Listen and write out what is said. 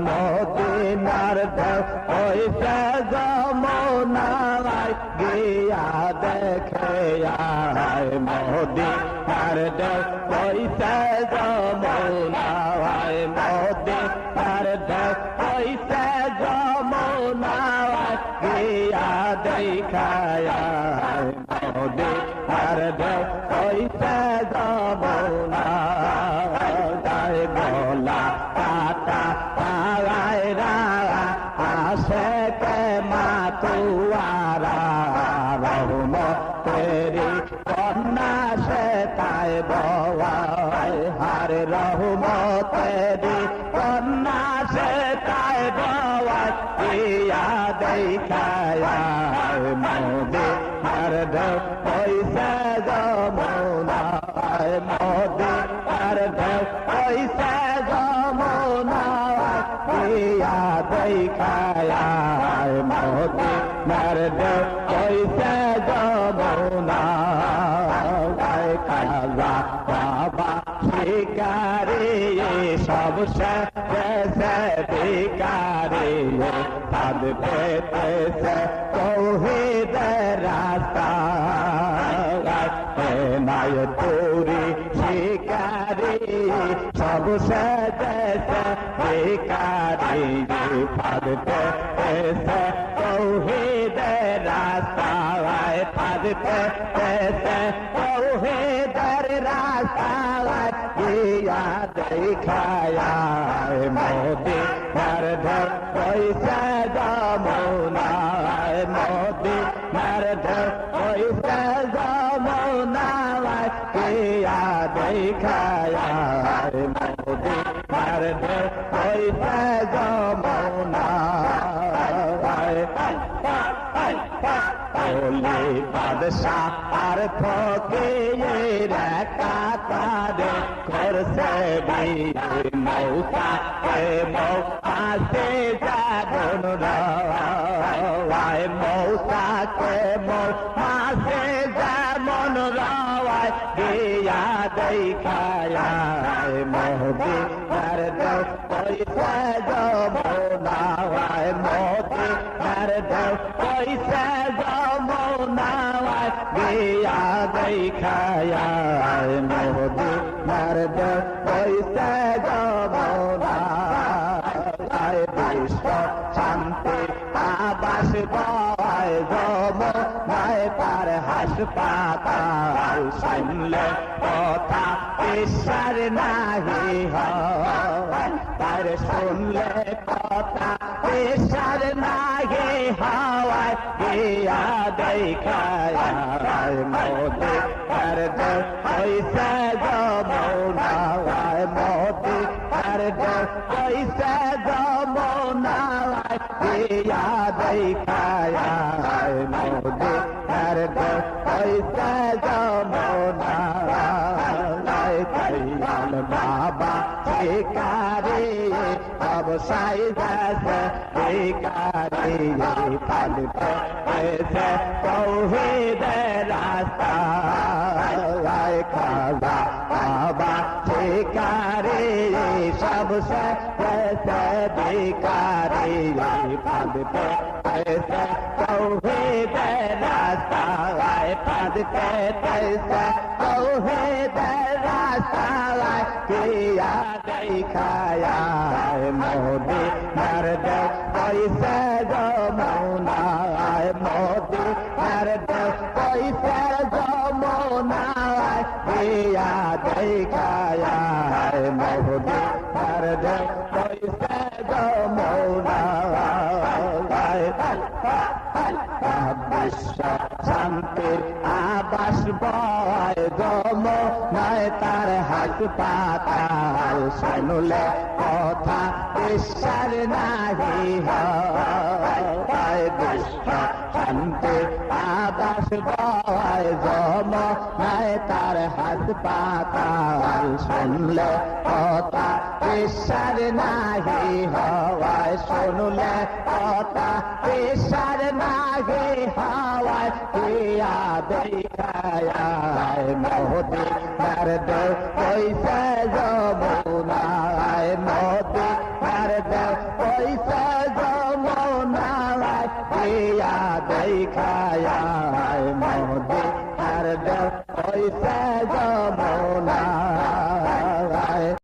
মদিনার ঢেউ হইছে যমুনায় গিয়া দেখে আয় মদিনার ঢেউ হইছে যমুনায় মদিনার ঢেউ হইছে যমুনায় গিয়া দেখায় আয় মদিনার ঢেউ হইছে যমুনায় গলা কাটা পায় রা আসে কে মাতুয়ারা রহমতেরি কন্যা সে তাই বওয়ায় হার রহমতেরি কন্যা সে তাই বওয়ায় ইয়া দেখায় মদিনার ঢেউ হইছে যমুনায় মদিনার ঢেউ হইছে যমুনায় ইয়া দেখায় মদিনার ঢেউ হইছে যমুনায় কাজা বাবা শিকারি সব শেষে ভিকারি সাদ পেতেছে তৌহিদের রাস্তা নাই তোরি শিকারি সব শেষে ভিকারি সাদ পেতেছে তৌহিদের রাস্তা সাদ পেতেছে তৌহিদের রাস্তা গিয়া দেখায় মদিনার ঢেউ হইছে যমুনায় মদিনার ঢেউ হইছে যমুনায় গিয়া দেখায় মদিনার ঢেউ হইছে যমুনায় ওলি বাদশাহ আর ফকির কাতারে করছে বিয়ে মৌসা কে মৌসে যাবন রায় মৌসা কে মৌসে যেমন রায় গিয়া দেখায় মদিনার ঢেউ হইছে যমুনায় মদিনার ঢেউ হইছে যমুনায় গিয়া দেখায় মদিনার ঢেউ হইছে যমুনায় বিশ্ব শান্তি আবাস বয় যমুনায় তার হাসপাতাল শুনলে কথা ঈশ্বর নাহি হয় তার শুনলে কথা ঈশ্বর নাহি হওয়ায় গিয়া দেখায় মদিনার ঢেউ হইছে যমুনায় মদিনার ঢেউ হইছে যমুনায় গিয়া দেখায় মদিনার ঢেউ হইছে যমুনায় দয়াল বাবা শিকারি সব সাইদাছে শিকারি পাল পেছে তৌহিদের রাস্তা খাজা বাবা শিকারি সব পেছে ভিকারি পাল পেছে তৌহিদের রাস্তা পাল পেছে তৌহিদের রাস্তা কিয়া দেখায় মদিনার ঢেউ হইছে যমুনায় মদিনার ঢেউ হইছে যমুনায় কিয়া দেখায় মদিনার ঢেউ হইছে যমুনায় বিশ্ব শান্তির আবাস বয় যমুনায় তার হাসপাতাল শুনলে কথা ঈশ্বর নাহি হয় বিশ্ব শান্তির আবাস বয় যমুনায় তার হাসপাতাল শুনলে কথা ঈশ্বর নাহি হয় শুনলে কথা ঈশ্বর নাহি হয় কিয়া দেখায় মদিনার ঢেউ হইছে যমুনায় মদিনার ঢেউ গিয়া দেখায় মোদি আর দেব হইছে যমুনা